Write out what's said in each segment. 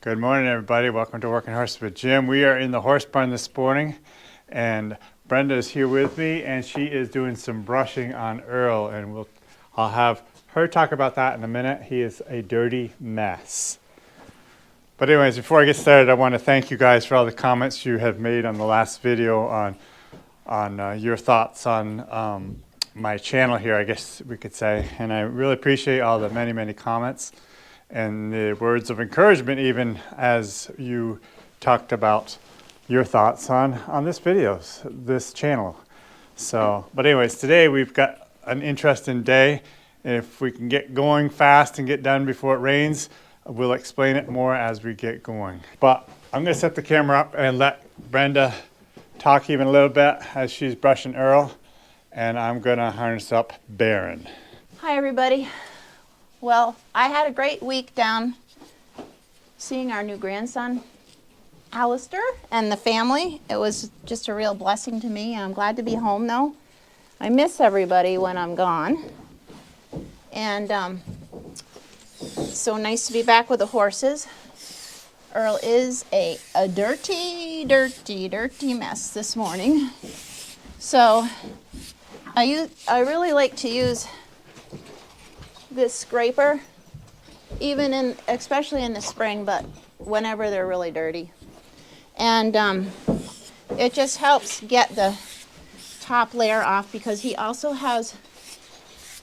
Good morning, everybody. Welcome to Working Horses with Jim. We are in the horse barn this morning, and Brenda is here with me, and she is doing some brushing on Earl, and I'll have her talk about that in a minute. He is a dirty mess. But anyways, before I get started, I want to thank you guys for all the comments you have made on the last video on your thoughts on my channel here, I guess we could say. And I really appreciate all the many comments and the words of encouragement, even as you talked about your thoughts on this this channel. So, but anyways, today we've got an interesting day. If we can get going fast and get done before it rains, we'll explain it more as we get going. But I'm going to set the camera up and let Brenda talk even a little bit as she's brushing Earl, and I'm going to harness up Baron. Hi, everybody. Well, I had a great week down seeing our new grandson, Alistair, and the family. It was just a real blessing to me. I'm glad to be home, though. I miss everybody when I'm gone. And so nice to be back with the horses. Earl is a dirty mess this morning. So I really like to use this scraper, especially in the spring, but whenever they're really dirty. And it just helps get the top layer off, because he also has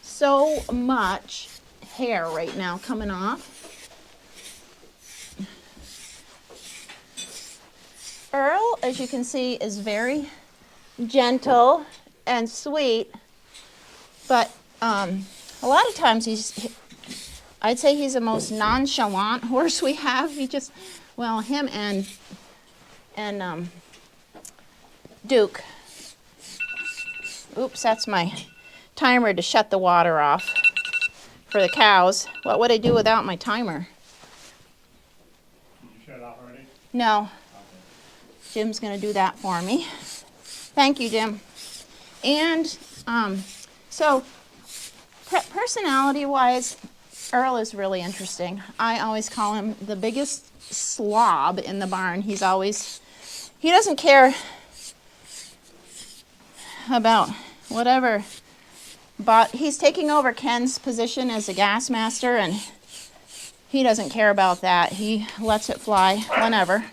so much hair right now coming off. Earl, as you can see, is very gentle and sweet, but a lot of times I'd say he's the most nonchalant horse we have. He just, well, him and Duke. Oops, that's my timer to shut the water off for the cows. What would I do without my timer? Did you shut it off already? No. Okay. Jim's going to do that for me. Thank you, Jim. And so personality-wise, Earl is really interesting. I always call him the biggest slob in the barn. He doesn't care about whatever, but he's taking over Ken's position as a gas master, and he doesn't care about that. He lets it fly whenever.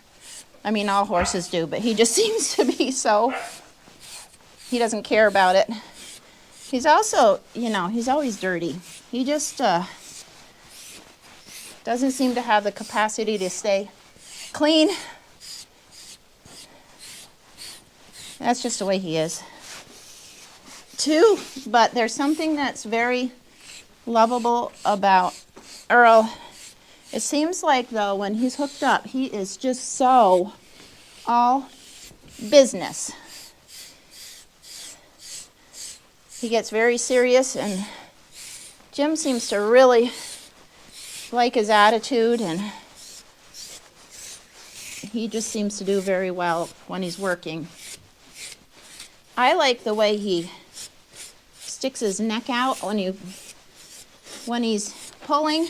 I mean, all horses do, but he just seems to be so. He doesn't care about it. He's also, he's always dirty. He just doesn't seem to have the capacity to stay clean. That's just the way he is. But there's something that's very lovable about Earl. It seems like, though, when he's hooked up, he is just so all business. He gets very serious, and Jim seems to really like his attitude, and he just seems to do very well when he's working. I like the way he sticks his neck out when he's pulling.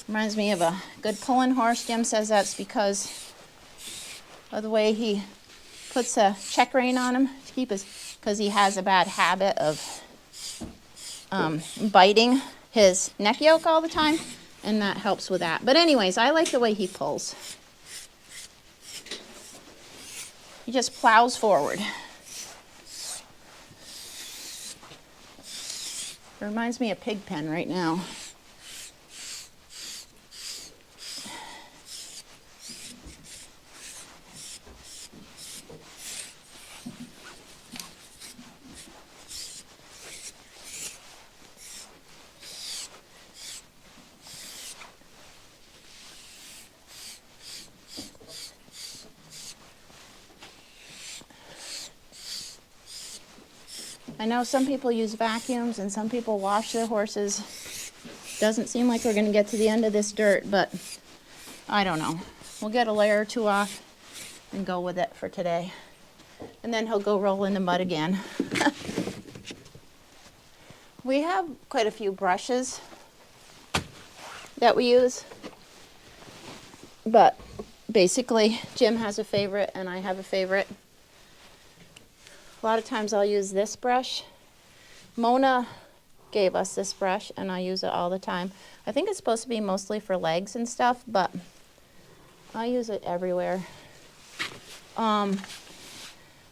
Reminds me of a good pulling horse. Jim says that's because of the way he puts a check rein on him to keep because he has a bad habit of biting his neck yoke all the time, and that helps with that. But anyways, I like the way he pulls. He just plows forward. It reminds me of Pigpen right now. I know some people use vacuums and some people wash their horses. Doesn't seem like we're going to get to the end of this dirt, but I don't know. We'll get a layer or two off and go with it for today. And then he'll go roll in the mud again. We have quite a few brushes that we use. But basically, Jim has a favorite and I have a favorite. A lot of times I'll use this brush. Mona gave us this brush and I use it all the time. I think it's supposed to be mostly for legs and stuff, but I use it everywhere.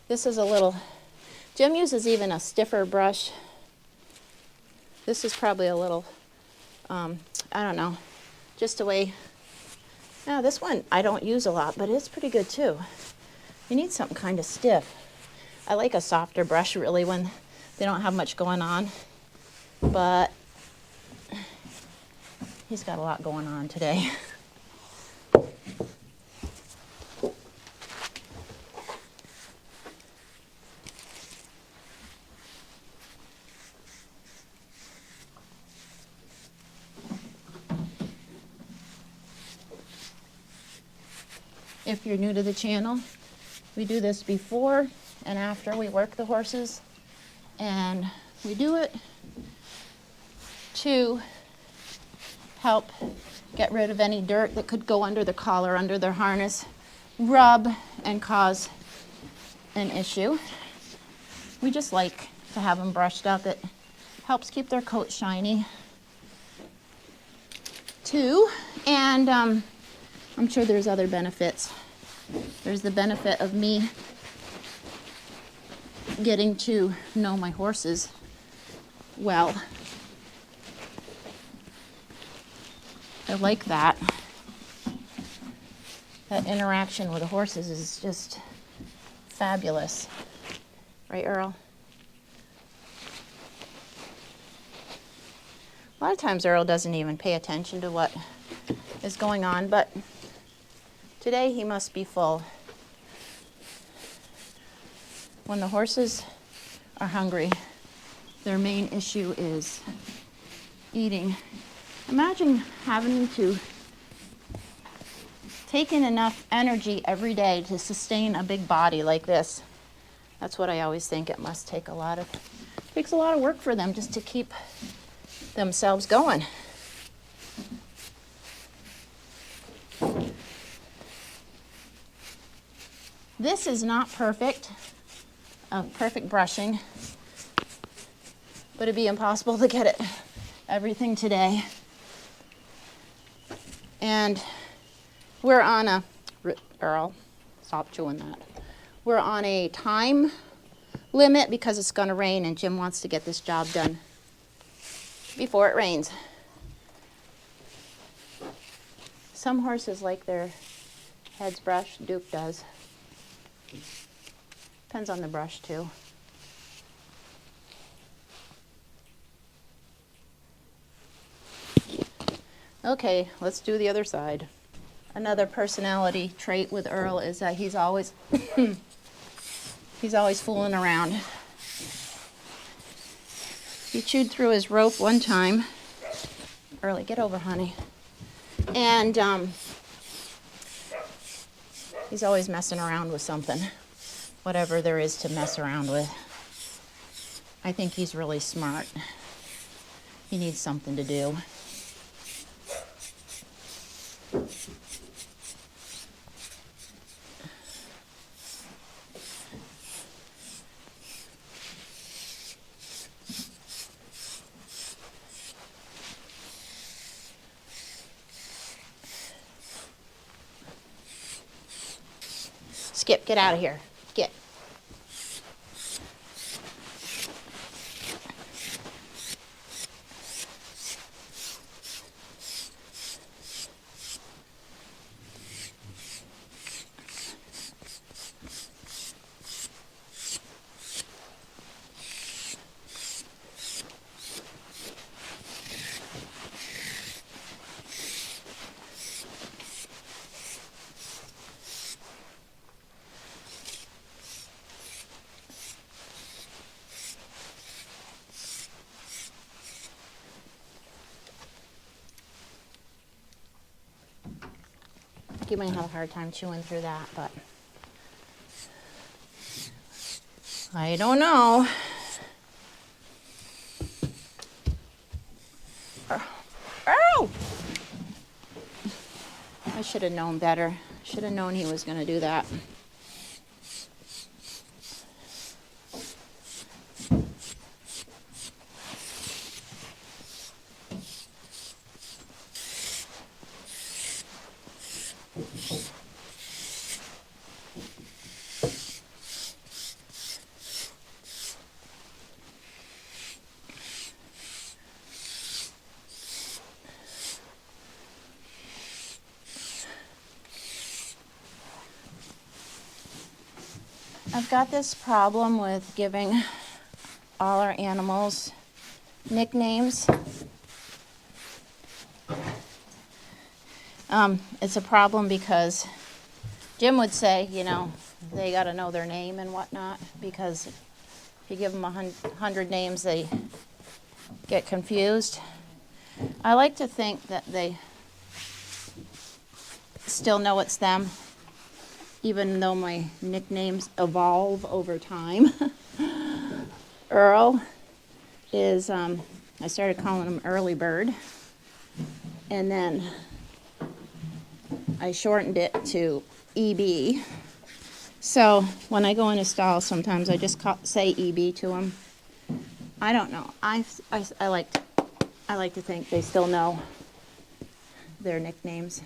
This is a little, Jim uses even a stiffer brush. This is probably a little, I don't know, just a way. Now this one I don't use a lot, but it's pretty good too. You need something kind of stiff. I like a softer brush really when they don't have much going on, but he's got a lot going on today. If you're new to the channel, we do this before and after we work the horses, and we do it to help get rid of any dirt that could go under the collar, under their harness, rub and cause an issue. We just like to have them brushed up. It helps keep their coat shiny too, and I'm sure there's other benefits. There's the benefit of me getting to know my horses well. I like that. That interaction with the horses is just fabulous. Right, Earl? A lot of times Earl doesn't even pay attention to what is going on, but today he must be full. When the horses are hungry, their main issue is eating. Imagine having to take in enough energy every day to sustain a big body like this. That's what I always think. It must take takes a lot of work for them just to keep themselves going. This is not perfect brushing, but it'd be impossible to get it everything today. And we're on a, Earl, stop chewing that. We're on a time limit because it's going to rain and Jim wants to get this job done before it rains. Some horses like their heads brushed. Duke does. Depends on the brush too. Okay, let's do the other side. Another personality trait with Earl is that he's always fooling around. He chewed through his rope one time. Early, get over, honey. And he's always messing around with something, whatever there is to mess around with. I think he's really smart. He needs something to do. Skip, get out of here. Get. You might have a hard time chewing through that, but I don't know. should have known better. Should have known he was going to do that. I've got this problem with giving all our animals nicknames. It's a problem because Jim would say, you know, they got to know their name and whatnot, because if you give them 100 names, they get confused. I like to think that they still know it's them, even though my nicknames evolve over time. Earl is, I started calling him Early Bird, and then I shortened it to EB. So when I go in a stall, sometimes I just say EB to him. I don't know. I like to think they still know their nicknames.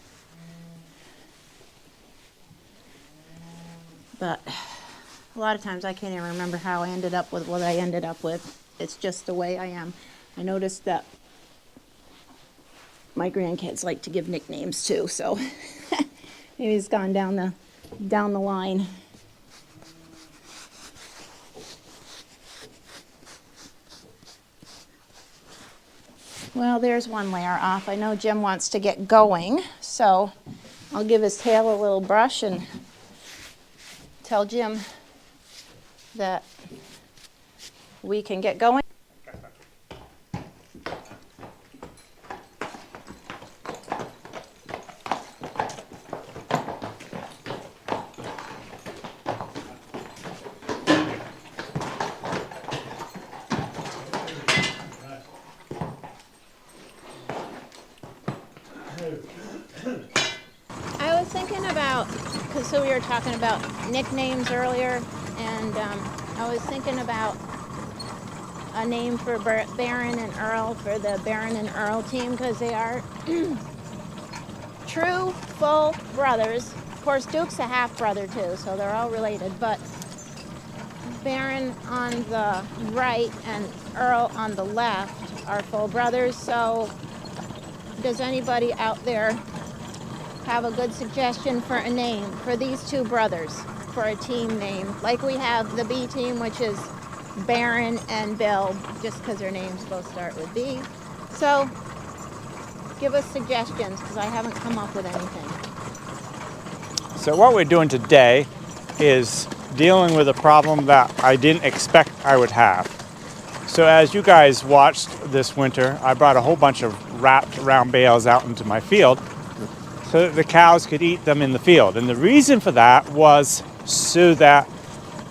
But a lot of times I can't even remember how I ended up with what I ended up with. It's just the way I am. I noticed that my grandkids like to give nicknames too, so maybe it's gone down the line. Well, there's one layer off. I know Jim wants to get going, so I'll give his tail a little brush and tell Jim that we can get going. I was thinking about, because we were talking about nicknames earlier, and I was thinking about a name for Baron and Earl, for the Baron and Earl team, because they are true, full brothers. Of course, Duke's a half-brother too, so they're all related, but Baron on the right and Earl on the left are full brothers. So does anybody out there have a good suggestion for a name for these two brothers, for a team name? Like we have the B team, which is Baron and Bill, just because their names both start with B. So give us suggestions, because I haven't come up with anything. So what we're doing today is dealing with a problem that I didn't expect I would have. So as you guys watched this winter, I brought a whole bunch of wrapped around bales out into my field so that the cows could eat them in the field. And the reason for that was so that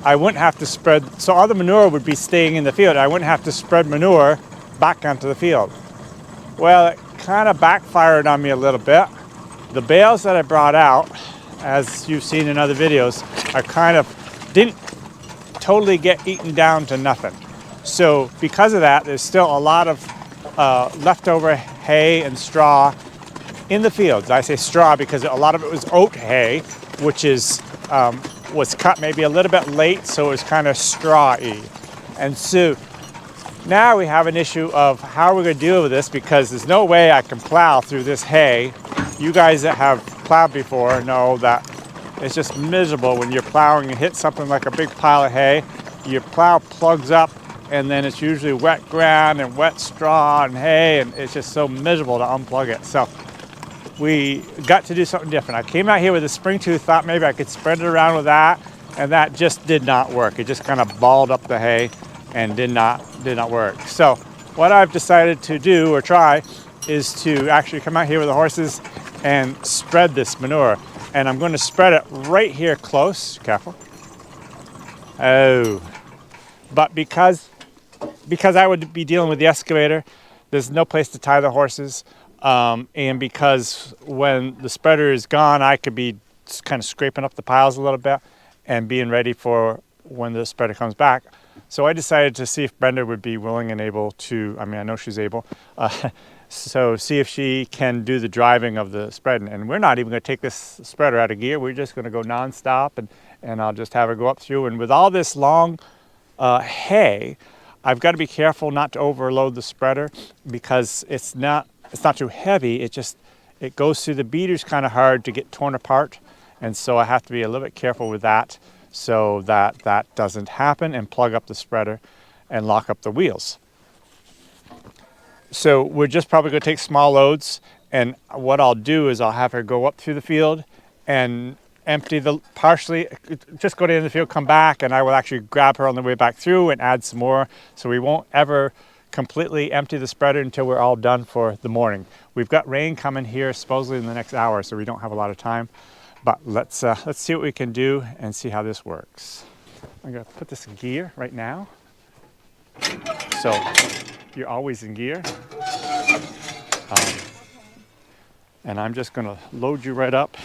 I wouldn't have to spread, so all the manure would be staying in the field. I wouldn't have to spread manure back onto the field. Well, it kind of backfired on me a little bit. The bales that I brought out, as you've seen in other videos, I kind of didn't totally get eaten down to nothing. So because of that, there's still a lot of leftover hay and straw in the fields. I say straw because a lot of it was oat hay, which is was cut maybe a little bit late, so it was kind of straw-y. And so now we have an issue of how we're going to deal with this, because there's no way I can plow through this hay. You guys that have plowed before know that it's just miserable when you're plowing and hit something like a big pile of hay. Your plow plugs up, and then it's usually wet ground and wet straw and hay, and it's just so miserable to unplug it. So we got to do something different. I came out here with a spring tooth, thought maybe I could spread it around with that, and that just did not work. It just kind of balled up the hay and did not work. So what I've decided to do or try is to actually come out here with the horses and spread this manure. And I'm going to spread it right here close. Careful. Oh. But because I would be dealing with the excavator, there's no place to tie the horses. And because when the spreader is gone, I could be kind of scraping up the piles a little bit and being ready for when the spreader comes back. So I decided to see if Brenda would be willing and able to, I mean, I know she's able, so see if she can do the driving of the spreading. And we're not even going to take this spreader out of gear. We're just going to go nonstop, and I'll just have her go up through. And with all this long hay, I've got to be careful not to overload the spreader because it's not too heavy. It goes through the beaters kind of hard to get torn apart. And so I have to be a little bit careful with that so that that doesn't happen, and plug up the spreader and lock up the wheels. So we're just probably going to take small loads, and what I'll do is I'll have her go up through the field and empty just go to the end of the field, come back, and I will actually grab her on the way back through and add some more. So we won't ever completely empty the spreader until we're all done for the morning. We've got rain coming here supposedly in the next hour, so we don't have a lot of time. But let's see what we can do and see how this works. I'm going to put this in gear right now. So you're always in gear. And I'm just going to load you right up.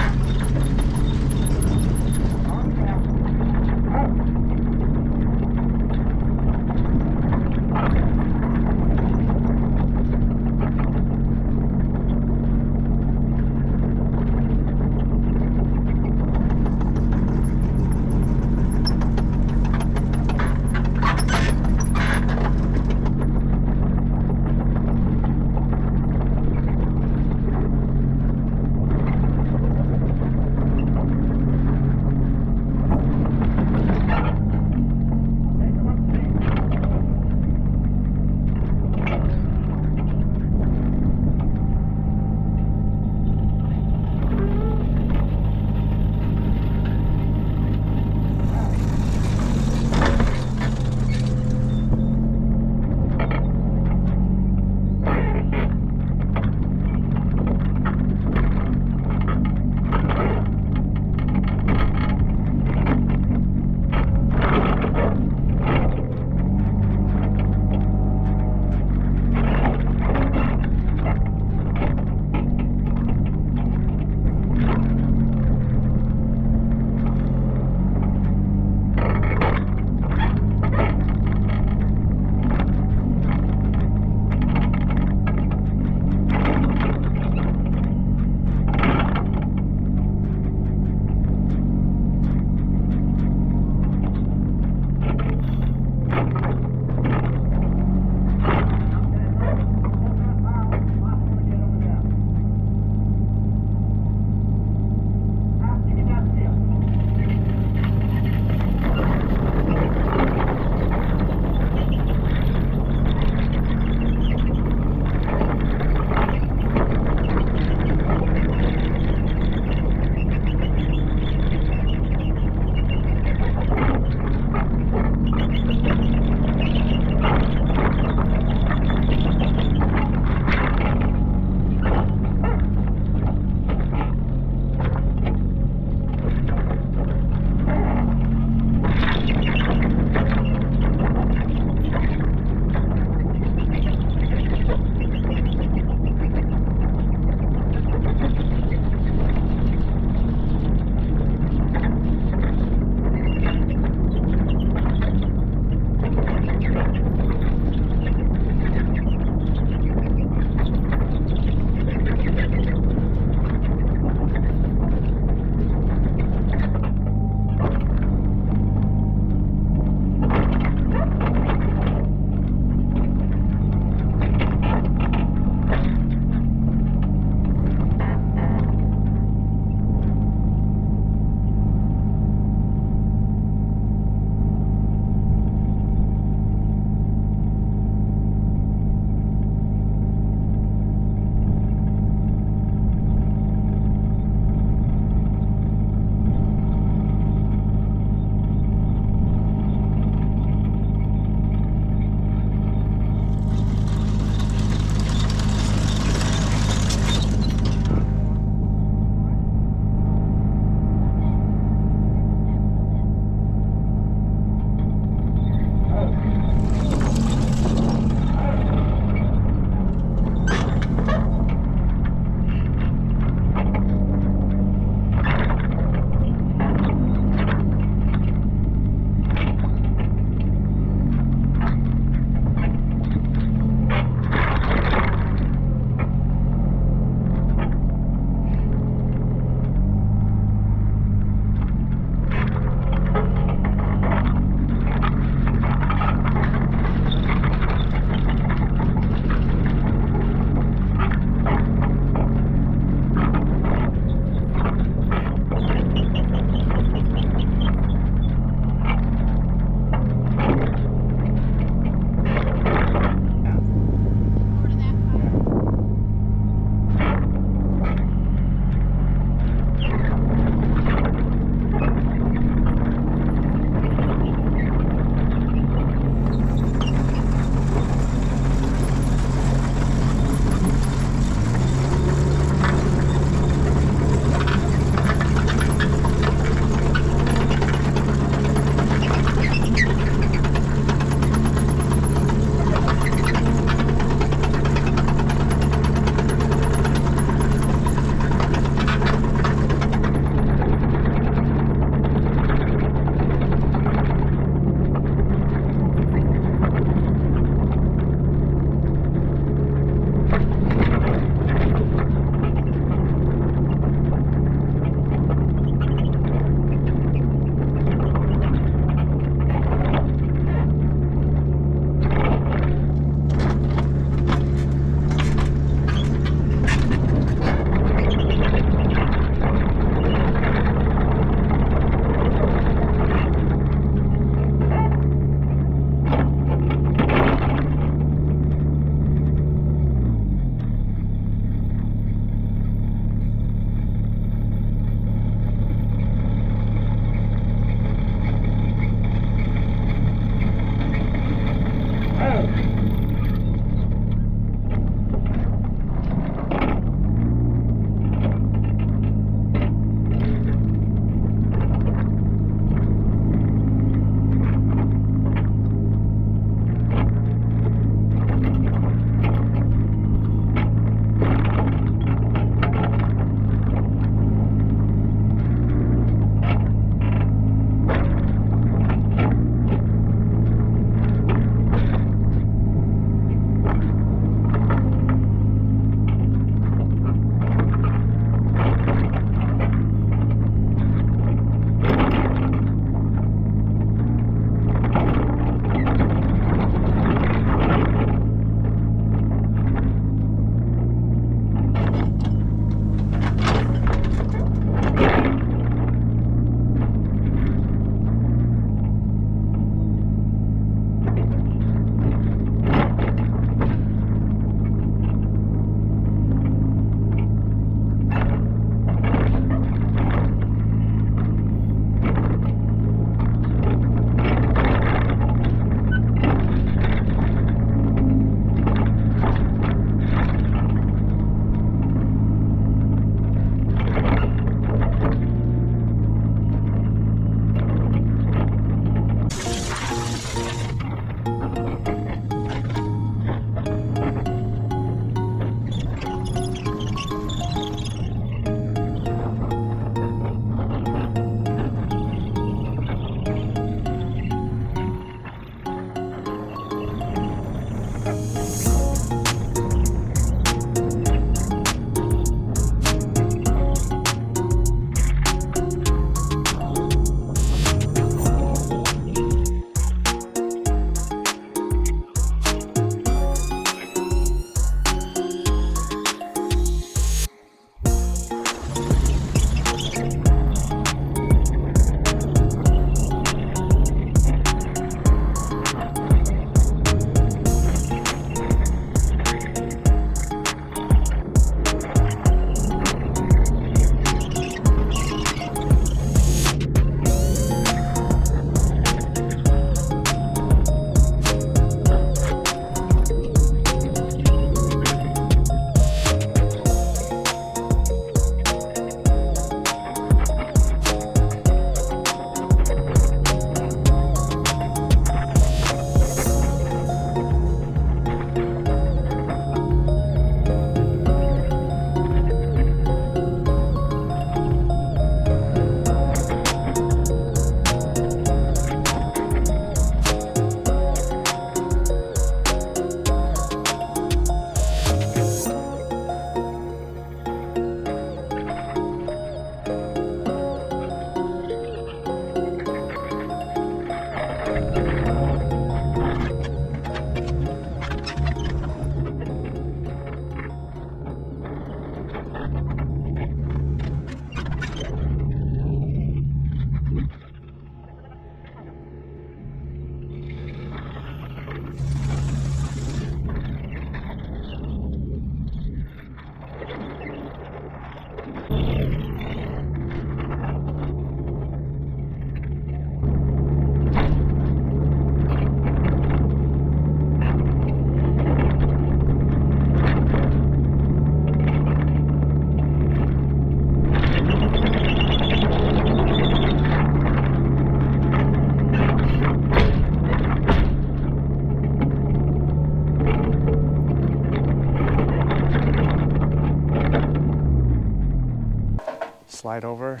slide over.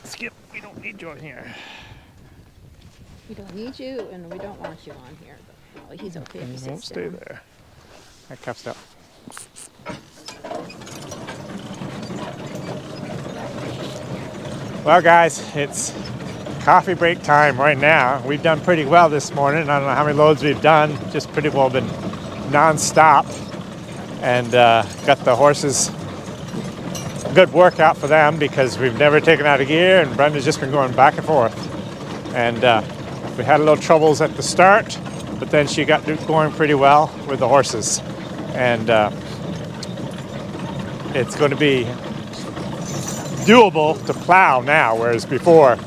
Skip, we don't need you on here. We don't need you, and we don't want you on here. But, well, he's okay if he You sits won't stay down. there. That cuff's up. Well, guys, it's coffee break time right now. We've done pretty well this morning. I don't know how many loads we've done. Just pretty well been non-stop. And got the horses a good workout for them because we've never taken out a gear, and Brenda's just been going back and forth. And we had a little troubles at the start, but then she got going pretty well with the horses. And it's going to be doable to plow now, whereas before,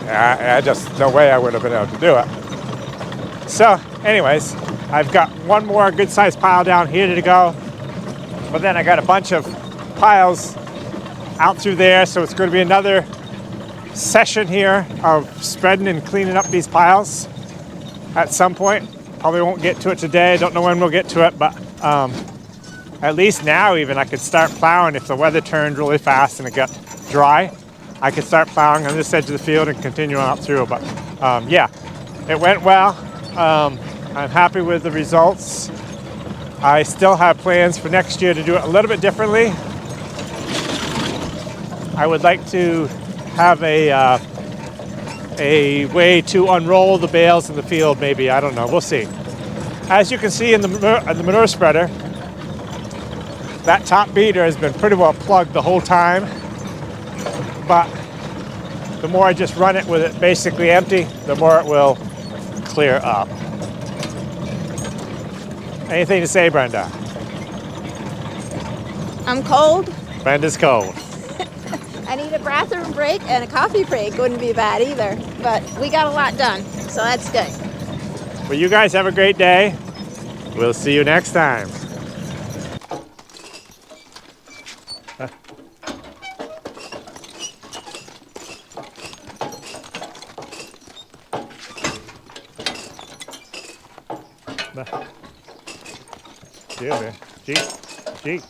I just, no way I would have been able to do it. So anyways, I've got one more good-sized pile down here to go, but then I got a bunch of piles out through there, so it's going to be another session here of spreading and cleaning up these piles at some point. Probably won't get to it today. Don't know when we'll get to it, but at least now even I could start plowing if the weather turned really fast and it got dry. I could start plowing on this edge of the field and continue on up through. But yeah, it went well. I'm happy with the results. I still have plans for next year to do it a little bit differently. I would like to have a way to unroll the bales in the field, maybe. I don't know. We'll see. As you can see in the manure spreader, that top beater has been pretty well plugged the whole time. But the more I just run it with it basically empty, the more it will clear up. Anything to say, Brenda? I'm cold. Brenda's cold. I need a bathroom break, and a coffee break wouldn't be bad either. But we got a lot done, so that's good. Well, you guys have a great day. We'll see you next time. Yeah, man. Jeep.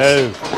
Oh.